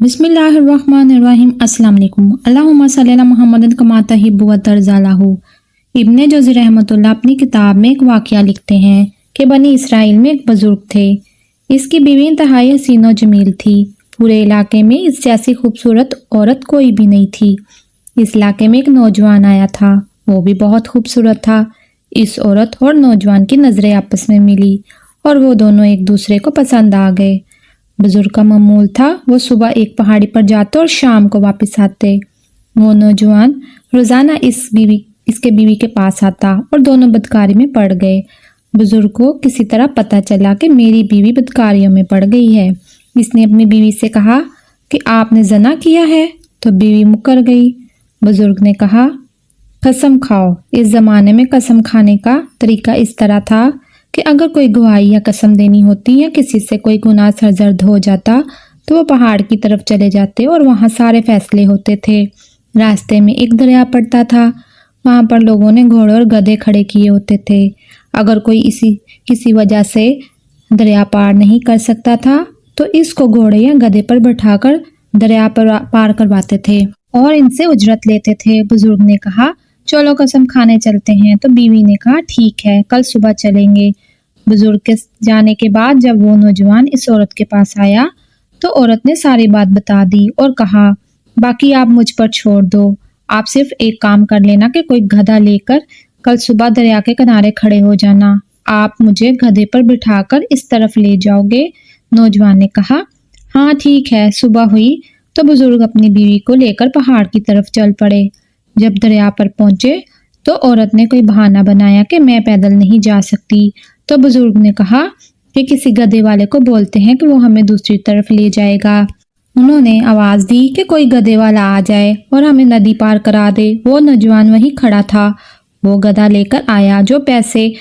बिस्मिल्लाहिर्रहमानिर्रहीम। अस्सलाम वालेकुम। अल्लाहुम्मा सल्ली अला मुहम्मदिन कमा तुहिब्बु व तर्ज़ालहु। इब्ने जौज़ी रहमतुल्लाह अपनी किताब में एक वाक़या लिखते हैं कि बनी इसराइल में एक बुजुर्ग थे। इसकी बीवी इंतहाई हसीन और जमील थी। पूरे इलाके में इस जैसी खूबसूरत औरत कोई भी नहीं थी। इस इलाके में एक नौजवान आया था, वो भी बहुत खूबसूरत था। इस औरत और नौजवान की नज़रें आपस में मिली और वो दोनों एक दूसरे को पसंद आ गए। बुजुर्ग का मामूल था वो सुबह एक पहाड़ी पर जाते और शाम को वापस आते। वो नौजवान रोजाना इसके बीवी के पास आता और दोनों बदकारी में पड़ गए। बुजुर्ग को किसी तरह पता चला कि मेरी बीवी बदकारियों में पड़ गई है। इसने अपनी बीवी से कहा कि आपने जना किया है, तो बीवी मुकर गई। बुजुर्ग ने कहा, कसम खाओ। इस जमाने में कसम खाने का तरीका इस तरह था कि अगर कोई गवाही या कसम देनी होती या किसी से कोई गुनाह सरजद हो जाता तो वो पहाड़ की तरफ चले जाते और वहाँ सारे फैसले होते थे। रास्ते में एक दरिया पड़ता था, वहाँ पर लोगों ने घोड़े और गधे खड़े किए होते थे। अगर कोई किसी वजह से दरिया पार नहीं कर सकता था तो इसको घोड़े या गधे पर बैठाकर दरिया पर पार करवाते थे और इनसे उजरत लेते थे। बुजुर्ग ने कहा, चलो कसम खाने चलते हैं। तो बीवी ने कहा, ठीक है, कल सुबह चलेंगे। बुजुर्ग के जाने के बाद जब वो नौजवान इस औरत के पास आया तो औरत ने सारी बात बता दी और कहा, बाकी आप मुझ पर छोड़ दो। आप सिर्फ एक काम कर लेना कि कोई गधा लेकर कल सुबह दरिया के किनारे खड़े हो जाना। आप मुझे गधे पर बिठाकर इस तरफ ले जाओगे। नौजवान ने कहा, हाँ ठीक है। सुबह हुई तो बुजुर्ग अपनी बीवी को लेकर पहाड़ की तरफ चल पड़े। जब दरिया पर पहुंचे तो औरत ने कोई बहाना बनाया कि मैं पैदल नहीं जा सकती। तो बुजुर्ग ने कहा कि किसी गधे वाले को बोलते हैं कि वो हमें दूसरी तरफ ले जाएगा। उन्होंने आवाज दी कि कोई गधे वाला आ जाए और हमें नदी पार करा दे। वो नौजवान वहीं खड़ा था। वो गधा लेकर आया। जो पैसे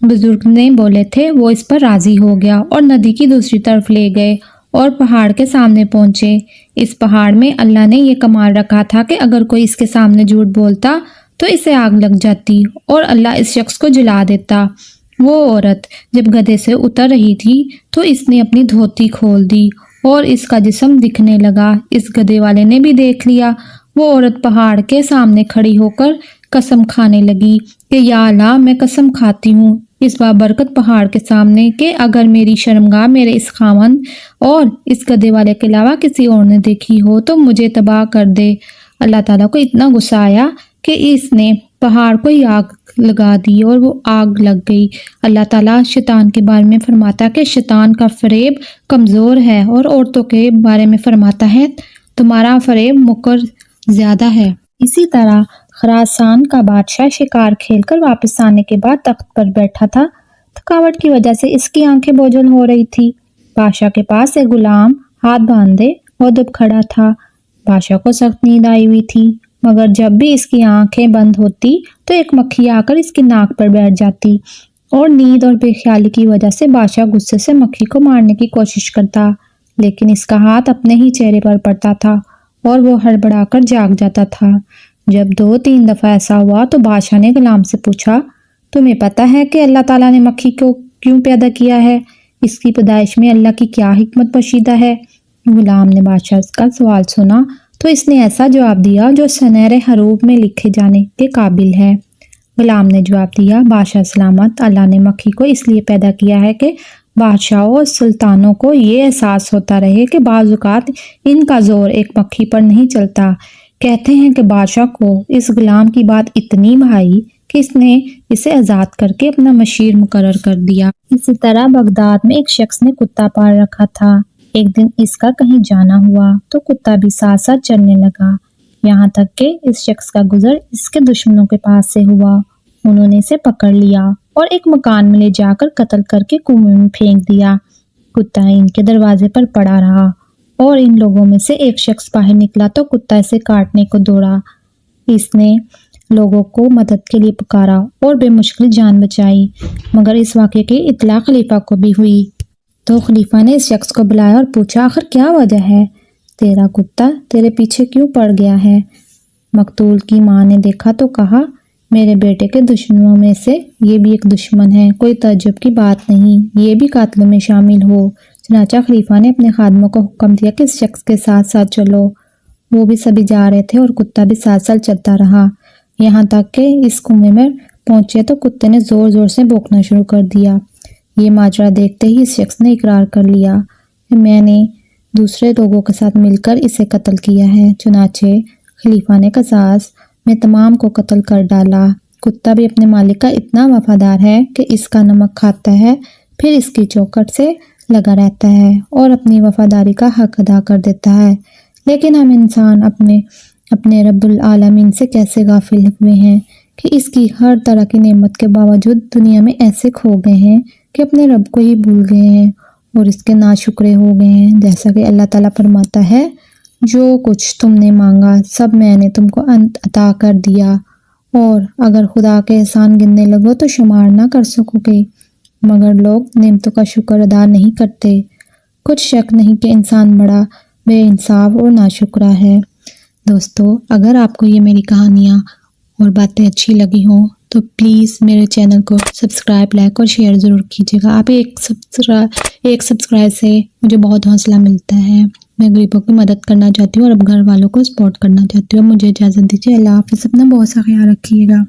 बुजुर्ग ने बोले थे वो इस पर राजी हो गया और नदी की दूसरी तरफ ले गए और पहाड़ के सामने पहुंचे। इस पहाड़ में अल्लाह ने ये कमाल रखा था कि अगर कोई इसके सामने झूठ बोलता तो इसे आग लग जाती और अल्लाह इस शख्स को जला देता। वो औरत जब गधे से उतर रही थी तो इसने अपनी धोती खोल दी और इसका जिस्म दिखने लगा। इस गधे वाले ने भी देख लिया। वो औरत पहाड़ के सामने खड़ी होकर कसम खाने लगी कि या अल्लाह, मैं कसम खाती हूँ इस बाबरकत पहाड़ के सामने कि अगर मेरी शर्मगाह मेरे इस खामन और इस गधे वाले के अलावा किसी और ने देखी हो तो मुझे तबाह कर दे। अल्लाह ताला को इतना गुस्सा आया कि इसने पहाड़ को ही आग लगा दी और वो आग लग गई। अल्लाह ताला शैतान के बारे में फरमाता कि शैतान का फरेब कमज़ोर है और औरतों के बारे में फरमाता है तुम्हारा फरेब मुकर ज़्यादा है। इसी तरह खरासान का बादशाह शिकार खेलकर वापस आने के बाद तख्त पर बैठा था। थकावट की वजह से इसकी आंखें बोझल हो रही थी। बादशाह के पास एक गुलाम हाथ बांधे औदब खड़ा था। बादशाह को सख्त नींद आई हुई थी, मगर जब भी इसकी आंखें बंद होती तो एक मक्खी आकर इसकी नाक पर बैठ जाती और नींद और बेख्याली की वजह से बादशाह गुस्से से मक्खी को मारने की कोशिश करता, लेकिन इसका हाथ अपने ही चेहरे पर पड़ता था और वो हड़बड़ाकर जाग जाता था। जब 2-3 दफ़ा ऐसा हुआ तो बादशाह ने गुलाम से पूछा, तुम्हें पता है कि अल्लाह ताला ने मक्खी को क्यों पैदा किया है? इसकी पैदाइश में अल्लाह की क्या हिकमत पोशीदा है? गुलाम ने बादशाह का सवाल सुना तो इसने ऐसा जवाब दिया जो सुनहरे हरूफ में लिखे जाने के काबिल है। गुलाम ने जवाब दिया, बादशाह सलामत, अल्लाह ने मक्खी को इसलिए पैदा किया है कि बादशाहों और सुल्तानों को ये एहसास होता रहे कि बाज़ औक़ात इनका जोर एक मक्खी पर नहीं चलता। कहते हैं कि बादशाह को इस गुलाम की बात इतनी भाई कि इसने इसे आज़ाद करके अपना मशीर मुकर्रर कर दिया। इसी तरह बगदाद में एक शख्स ने कुत्ता पाल रखा था। एक दिन इसका कहीं जाना हुआ तो कुत्ता भी साथ साथ चलने लगा, यहाँ तक कि इस शख्स का गुजर इसके दुश्मनों के पास से हुआ। उन्होंने इसे पकड़ लिया और एक मकान में ले जाकर कत्ल करके कुएं में फेंक दिया। कुत्ता इनके दरवाजे पर पड़ा रहा और इन लोगों में से एक शख्स बाहर निकला तो कुत्ता इसे काटने को दौड़ा। इसने लोगों को मदद के लिए पुकारा और बेमुश्किल जान बचाई, मगर इस वाक़े की इत्तला खलीफा को भी हुई। तो खलीफा ने इस शख्स को बुलाया और पूछा, आखिर क्या वजह है? तेरा कुत्ता तेरे पीछे क्यों पड़ गया है? मकतूल की माँ ने देखा तो कहा, मेरे बेटे के दुश्मनों में से ये भी एक दुश्मन है। कोई तज्जुब की बात नहीं, ये भी कातलों में शामिल हो। चनाचा खलीफा ने अपने खादमों को हुक्म दिया कि इस शख्स के साथ साथ चलो। वो भी सभी जा रहे थे और कुत्ता भी साथ साथ चलता रहा। यहाँ तक कि इस कुएं में पहुंचे तो कुत्ते ने जोर जोर से भौंकना शुरू कर दिया। ये माजरा देखते ही इस शख्स ने इकरार कर लिया कि मैंने दूसरे लोगों के साथ मिलकर इसे कत्ल किया है। चुनाचे खलीफा ने कसास में तमाम को कत्ल कर डाला। कुत्ता भी अपने मालिक का इतना वफादार है कि इसका नमक खाता है, फिर इसकी चौखट से लगा रहता है और अपनी वफादारी का हक अदा कर देता है। लेकिन हम इंसान अपने रब्बुल आलमीन से कैसे गाफिल हुए हैं कि इसकी हर तरह की नेमत के बावजूद दुनिया में ऐसे खो गए हैं कि अपने रब को ही भूल गए हैं और इसके नाशुक्रे हो गए हैं। जैसा कि अल्लाह ताला फरमाता है, जो कुछ तुमने मांगा सब मैंने तुमको अता कर दिया, और अगर खुदा के एहसान गिनने लगो तो शुमार ना कर सकोगे, मगर लोग नेमतों का शुक्र अदा नहीं करते। कुछ शक नहीं कि इंसान बड़ा बेइंसाफ और नाशुक्रा है। दोस्तों, अगर आपको ये मेरी कहानियाँ और बातें अच्छी लगी हों तो प्लीज़ मेरे चैनल को सब्सक्राइब, लाइक और शेयर ज़रूर कीजिएगा। आप एक सब्सक्राइब से मुझे बहुत हौसला मिलता है। मैं गरीबों की मदद करना चाहती हूँ और अब घर वालों को सपोर्ट करना चाहती हूँ। मुझे इजाज़त दीजिए। अल्लाह हाफ़िज़। अपना बहुत सा ख्याल रखिएगा।